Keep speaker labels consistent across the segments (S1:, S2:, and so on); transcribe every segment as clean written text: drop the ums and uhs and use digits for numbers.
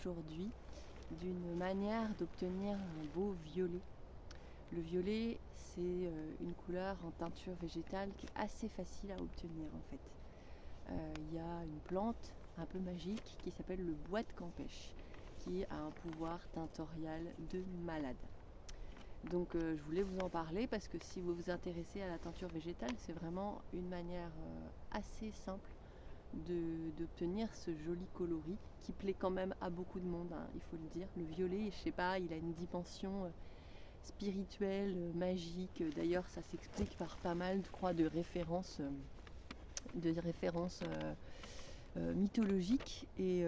S1: aujourd'hui d'une manière d'obtenir un beau violet. Le violet, c'est une couleur en teinture végétale qui est assez facile à obtenir en fait. Il y a une plante un peu magique qui s'appelle le bois de Campeche, qui a un pouvoir tintorial de malade. Donc je voulais vous en parler parce que si vous vous intéressez à la teinture végétale, c'est vraiment une manière assez simple d'obtenir ce joli coloris qui plaît quand même à beaucoup de monde, hein, il faut le dire. Le violet, je sais pas, il a une dimension spirituelle, magique. D'ailleurs, ça s'explique par pas mal, je crois, de références mythologiques et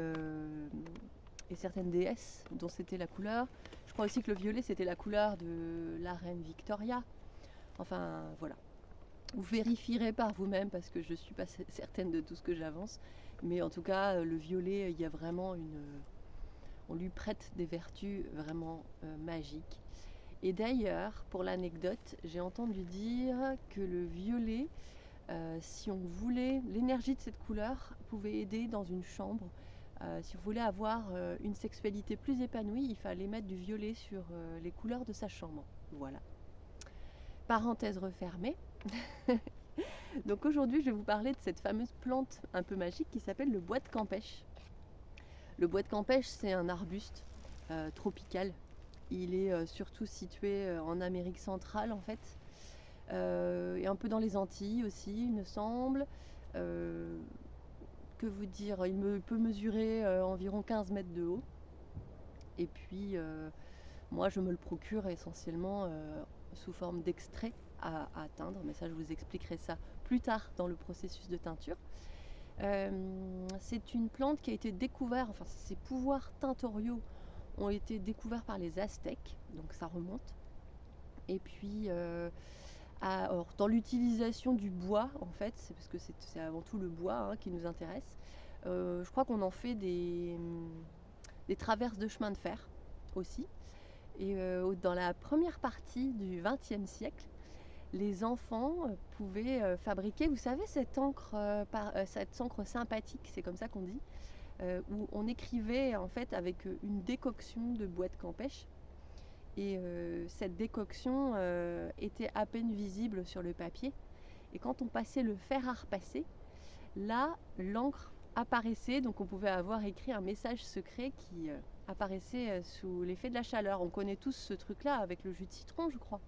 S1: certaines déesses dont c'était la couleur. Je crois aussi que le violet, c'était la couleur de la reine Victoria. Enfin, voilà. Vous vérifierez par vous-même parce que je ne suis pas certaine de tout ce que j'avance. Mais en tout cas, le violet, il y a vraiment on lui prête des vertus vraiment magiques. Et d'ailleurs, pour l'anecdote, j'ai entendu dire que le violet, si on voulait, l'énergie de cette couleur pouvait aider dans une chambre. Si vous voulez avoir une sexualité plus épanouie, il fallait mettre du violet sur les couleurs de sa chambre. Voilà. Parenthèse refermée. Donc aujourd'hui, je vais vous parler de cette fameuse plante un peu magique qui s'appelle le bois de Campeche. Le bois de Campeche, c'est un arbuste tropical. Il est surtout situé en Amérique centrale en fait, et un peu dans les Antilles aussi, il me semble. Que vous dire, il peut mesurer environ 15 mètres de haut. Et puis, moi, je me le procure essentiellement sous forme d'extrait à teindre, mais ça, je vous expliquerai ça plus tard dans le processus de teinture. C'est une plante qui a été découverte, enfin, ses pouvoirs tintoriaux ont été découverts par les Aztèques, donc ça remonte. Et puis, alors, dans l'utilisation du bois, en fait, c'est parce que c'est avant tout le bois qui nous intéresse. Je crois qu'on en fait des traverses de chemin de fer aussi. Et dans la première partie du XXe siècle, les enfants pouvaient fabriquer, vous savez, cette encre sympathique, c'est comme ça qu'on dit, où on écrivait en fait avec une décoction de bois de Campeche. Et cette décoction était à peine visible sur le papier. Et quand on passait le fer à repasser, là, l'encre apparaissait. Donc on pouvait avoir écrit un message secret qui apparaissait sous l'effet de la chaleur. On connaît tous ce truc-là avec le jus de citron, je crois.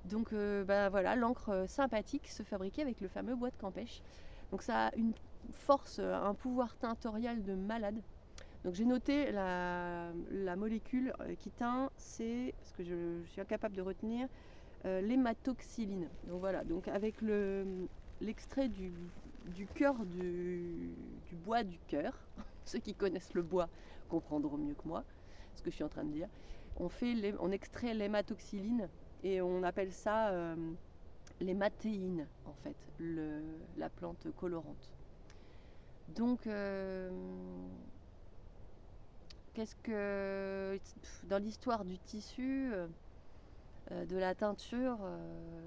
S1: Donc voilà, l'encre sympathique se fabriquait avec le fameux bois de Campeche. Donc ça a une force, un pouvoir tintorial de malade. Donc j'ai noté la molécule qui teint, c'est, parce que je suis incapable de retenir, l'hématoxyline. Donc voilà, donc avec l'extrait du cœur du bois du cœur, ceux qui connaissent le bois comprendront mieux que moi ce que je suis en train de dire, on extrait l'hématoxyline et on appelle ça l'hématéine en fait, la plante colorante. Donc qu'est-ce que dans l'histoire du tissu, de la teinture,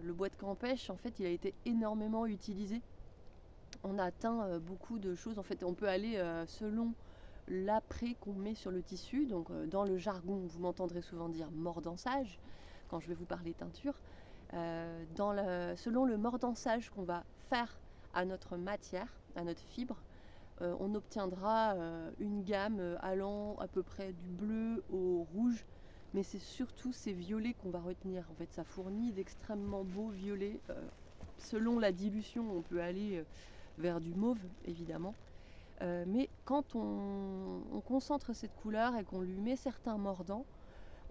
S1: le bois de Campeche, en fait, il a été énormément utilisé. On a teint beaucoup de choses. En fait, on peut aller selon l'apprêt qu'on met sur le tissu. Donc, dans le jargon, vous m'entendrez souvent dire mordançage quand je vais vous parler teinture. Selon le mordançage qu'on va faire à notre matière, à notre fibre, on obtiendra une gamme allant à peu près du bleu au rouge, mais c'est surtout ces violets qu'on va retenir. En fait, ça fournit d'extrêmement beaux violets. Selon la dilution, on peut aller vers du mauve, évidemment. Mais quand on concentre cette couleur et qu'on lui met certains mordants,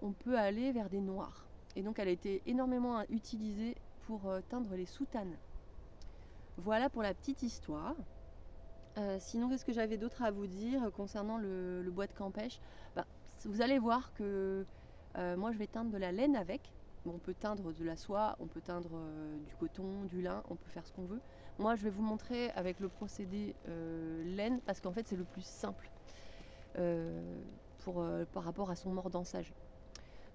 S1: on peut aller vers des noirs. Et donc, elle a été énormément utilisée pour teindre les soutanes. Voilà pour la petite histoire. Sinon, qu'est-ce que j'avais d'autre à vous dire concernant le bois de Campeche ? Vous allez voir que moi, je vais teindre de la laine avec. On peut teindre de la soie, on peut teindre du coton, du lin, on peut faire ce qu'on veut. Moi, je vais vous montrer avec le procédé laine parce qu'en fait, c'est le plus simple par rapport à son mordançage.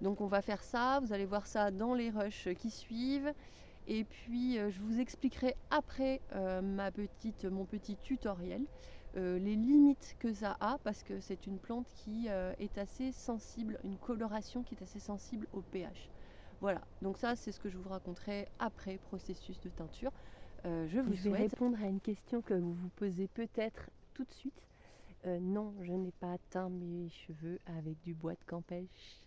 S1: Donc, on va faire ça. Vous allez voir ça dans les rushs qui suivent. Et puis je vous expliquerai après mon petit tutoriel les limites que ça a, parce que c'est une plante qui est assez sensible, une coloration qui est assez sensible au pH. Voilà, donc ça c'est ce que je vous raconterai après processus de teinture. Je vais répondre à une question que vous vous posez peut-être tout de suite. Non, je n'ai pas teint mes cheveux avec du bois de campèche.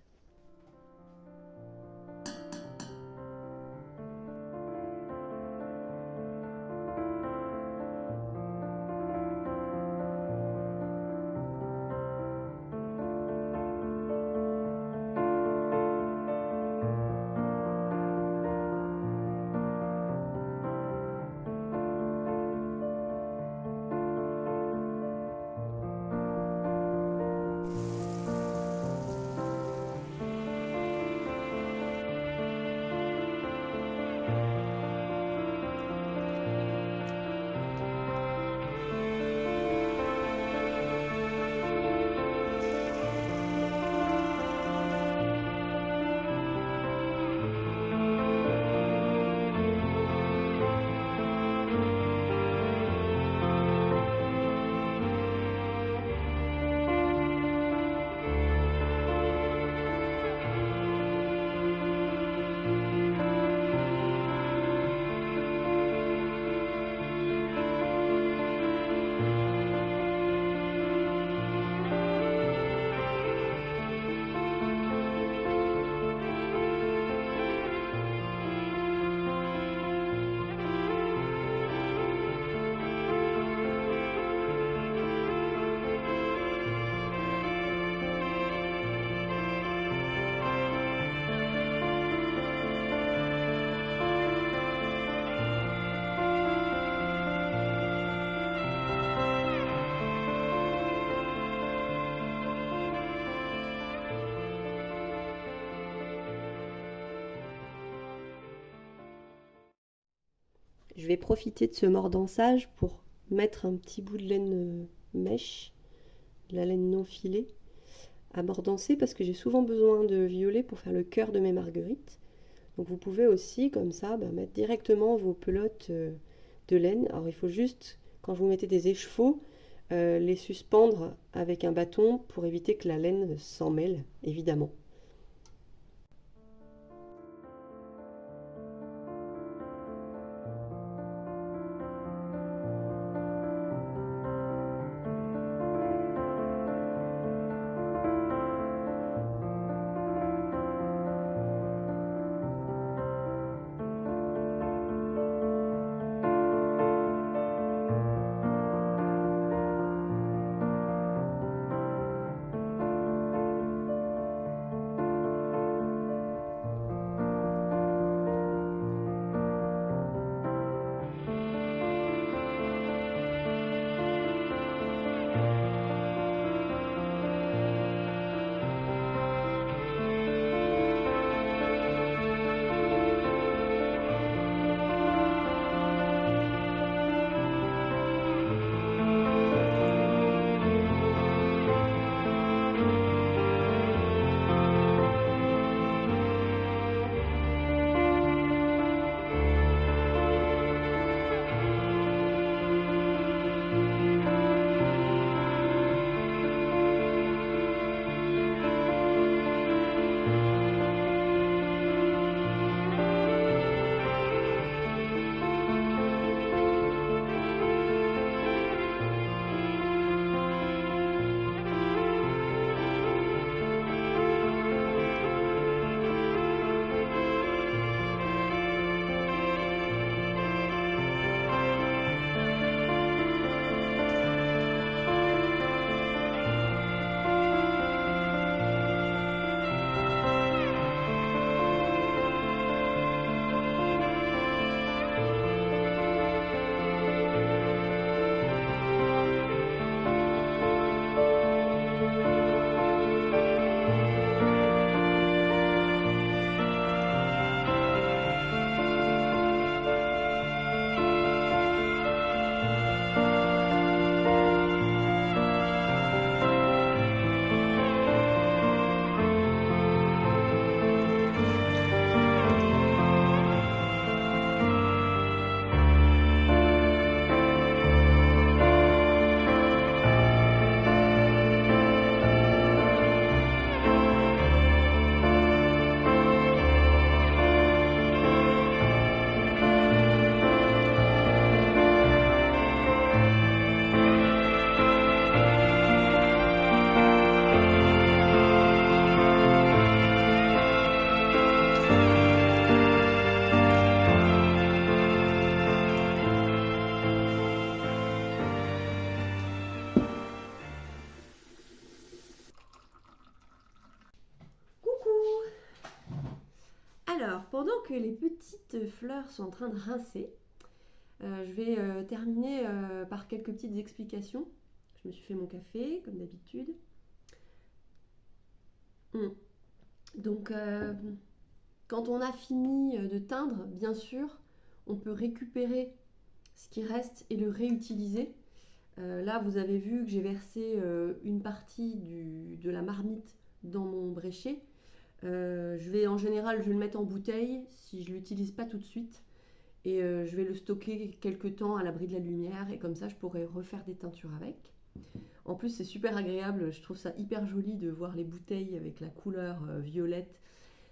S1: Je vais profiter de ce mordançage pour mettre un petit bout de laine mèche, de la laine non filée, à mordancer parce que j'ai souvent besoin de violet pour faire le cœur de mes marguerites. Donc vous pouvez aussi, comme ça, mettre directement vos pelotes de laine. Alors il faut juste, quand vous mettez des écheveaux, les suspendre avec un bâton pour éviter que la laine s'en mêle, évidemment.
S2: pendant que les petites fleurs sont en train de rincer, je vais terminer par quelques petites explications. Je me suis fait mon café, comme d'habitude. Hum. Donc, quand on a fini de teindre, bien sûr, on peut récupérer ce qui reste et le réutiliser. Là, vous avez vu que j'ai versé une partie de la marmite dans mon bréchet. En général, je vais le mettre en bouteille si je ne l'utilise pas tout de suite. Et je vais le stocker quelques temps à l'abri de la lumière. Et comme ça, je pourrai refaire des teintures avec. En plus, c'est super agréable. Je trouve ça hyper joli de voir les bouteilles avec la couleur violette.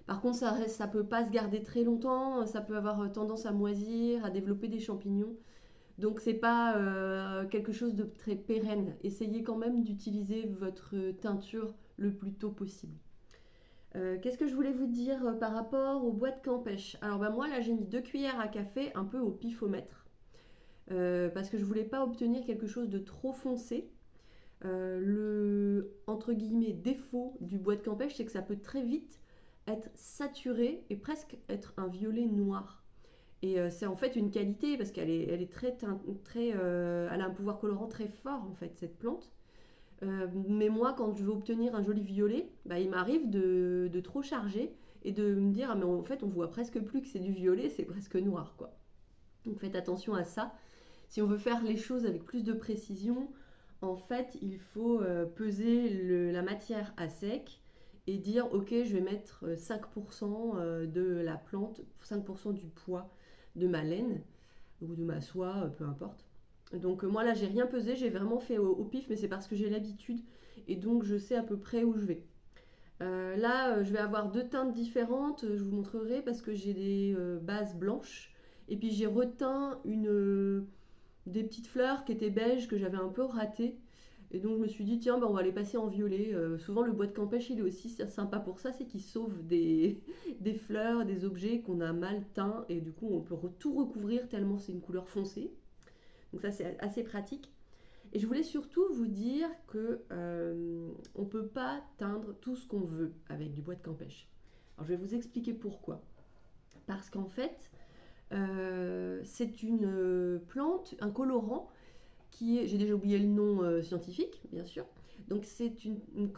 S2: Par contre, ça peut pas se garder très longtemps. Ça peut avoir tendance à moisir, à développer des champignons. Donc c'est pas quelque chose de très pérenne. Essayez quand même d'utiliser votre teinture le plus tôt possible. Qu'est-ce que je voulais vous dire par rapport aux boîtes Campêche? Alors moi là j'ai mis 2 cuillères à café un peu au pifomètre. Parce que je voulais pas obtenir quelque chose de trop foncé. Le entre guillemets défaut du bois de Campêche, c'est que ça peut très vite être saturé et presque être un violet noir. Et c'est en fait une qualité parce elle est elle a un pouvoir colorant très fort en fait cette plante. Mais moi quand je veux obtenir un joli violet, il m'arrive de trop charger et de me dire ah mais en fait on voit presque plus que c'est du violet, c'est presque noir quoi. Donc faites attention à ça. Si on veut faire les choses avec plus de précision, en fait il faut peser la matière à sec et dire ok je vais mettre 5% de la plante, 5% du poids de ma laine ou de ma soie, peu importe. Donc moi là j'ai rien pesé, j'ai vraiment fait au pif, mais c'est parce que j'ai l'habitude et donc je sais à peu près où je vais. Là je vais avoir 2 teintes différentes, je vous montrerai parce que j'ai des bases blanches et puis j'ai reteint des petites fleurs qui étaient beiges que j'avais un peu ratées. Et donc je me suis dit, tiens, on va les passer en violet. Souvent le bois de Campêche, il est aussi sympa pour ça, c'est qu'il sauve des fleurs, des objets qu'on a mal teints. Et du coup, on peut tout recouvrir tellement c'est une couleur foncée. Donc ça, c'est assez pratique. Et je voulais surtout vous dire que on ne peut pas teindre tout ce qu'on veut avec du bois de Campêche. Alors je vais vous expliquer pourquoi. Parce qu'en fait, c'est une plante, un colorant j'ai déjà oublié le nom scientifique, bien sûr. Donc c'est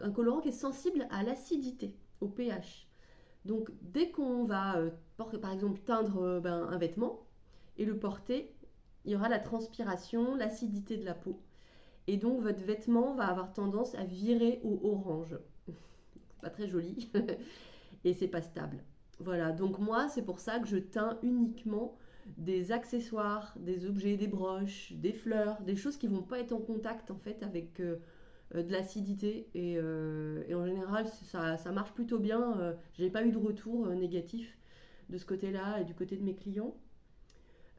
S2: un colorant qui est sensible à l'acidité, au pH. Donc dès qu'on va, par exemple, teindre un vêtement et le porter, il y aura la transpiration, l'acidité de la peau. Et donc votre vêtement va avoir tendance à virer au orange. C'est pas très joli et c'est pas stable. Voilà, donc moi c'est pour ça que je teins uniquement des accessoires, des objets, des broches, des fleurs, des choses qui vont pas être en contact en fait avec de l'acidité et en général ça marche plutôt bien. J'ai pas eu de retour négatif de ce côté-là et du côté de mes clients.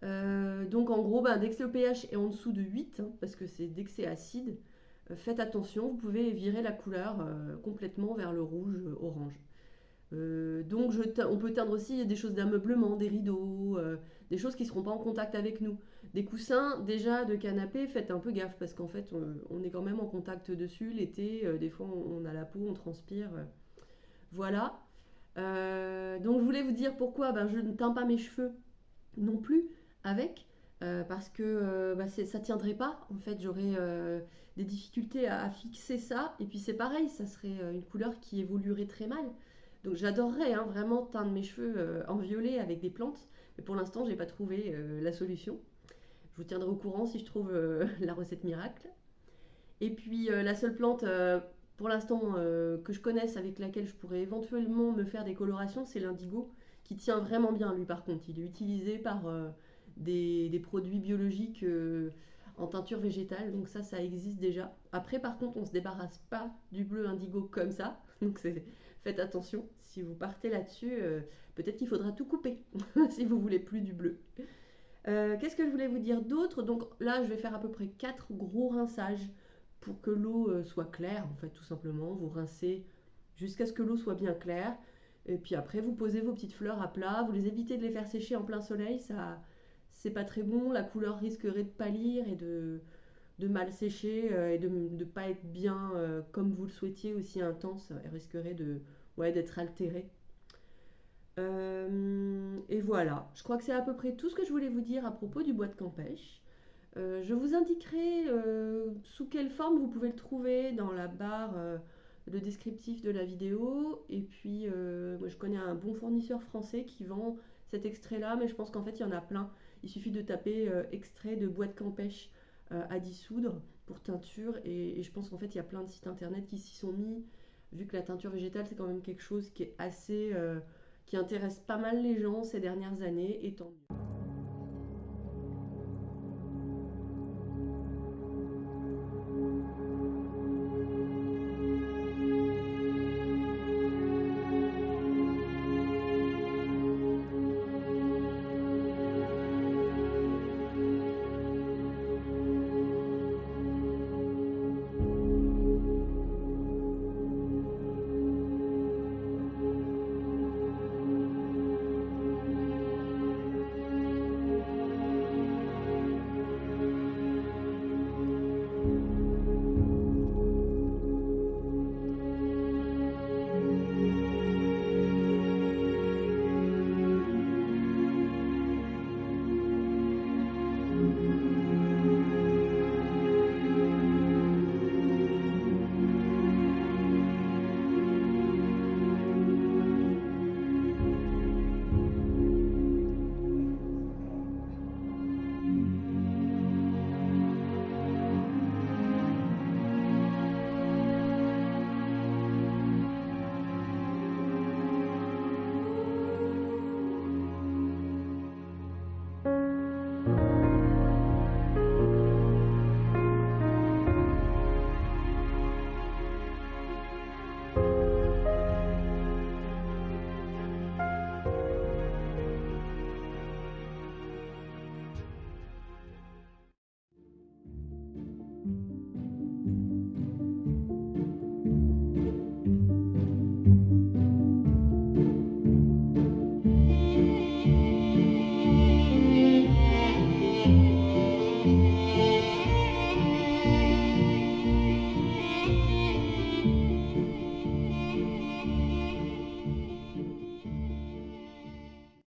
S2: Donc en gros, dès que le pH est en dessous de 8, parce que dès que c'est acide, faites attention, vous pouvez virer la couleur complètement vers le rouge-orange. Donc on peut teindre aussi des choses d'ameublement, des rideaux, des choses qui ne seront pas en contact avec nous. Des coussins déjà de canapé, faites un peu gaffe parce qu'en fait on est quand même en contact dessus l'été, des fois on a la peau, on transpire. Voilà. Donc je voulais vous dire pourquoi je ne teins pas mes cheveux non plus avec. Parce que ça tiendrait pas. En fait, j'aurais des difficultés à fixer ça. Et puis c'est pareil, ça serait une couleur qui évoluerait très mal. Donc j'adorerais vraiment teindre mes cheveux en violet avec des plantes. Mais pour l'instant, j'ai pas trouvé la solution. Je vous tiendrai au courant si je trouve la recette miracle. Et puis la seule plante pour l'instant que je connaisse avec laquelle je pourrais éventuellement me faire des colorations, c'est l'indigo qui tient vraiment bien lui par contre. Il est utilisé par des produits biologiques en teinture végétale, donc ça existe déjà. Après par contre on ne se débarrasse pas du bleu indigo comme ça, donc faites attention, si vous partez là-dessus, peut-être qu'il faudra tout couper si vous voulez plus du bleu. Qu'est-ce que je voulais vous dire d'autre? Donc là je vais faire à peu près 4 gros rinçages pour que l'eau soit claire en fait tout simplement. Vous rincez jusqu'à ce que l'eau soit bien claire. Et puis après, vous posez vos petites fleurs à plat. Vous les évitez de les faire sécher en plein soleil. Ça, c'est pas très bon. La couleur risquerait de pâlir et de mal sécher et de ne pas être bien comme vous le souhaitiez, aussi intense. Elle risquerait d'être altérée. Et voilà, je crois que c'est à peu près tout ce que je voulais vous dire à propos du bois de Campèche. Je vous indiquerai sous quelle forme vous pouvez le trouver dans la barre, le descriptif de la vidéo. Et puis, moi, je connais un bon fournisseur français qui vend cet extrait-là, mais je pense qu'en fait, il y en a plein. Il suffit de taper extrait de bois de Campèche à dissoudre pour teinture. Et je pense qu'en fait, il y a plein de sites internet qui s'y sont mis, vu que la teinture végétale, c'est quand même quelque chose qui est assez, qui intéresse pas mal les gens ces dernières années, et tant mieux.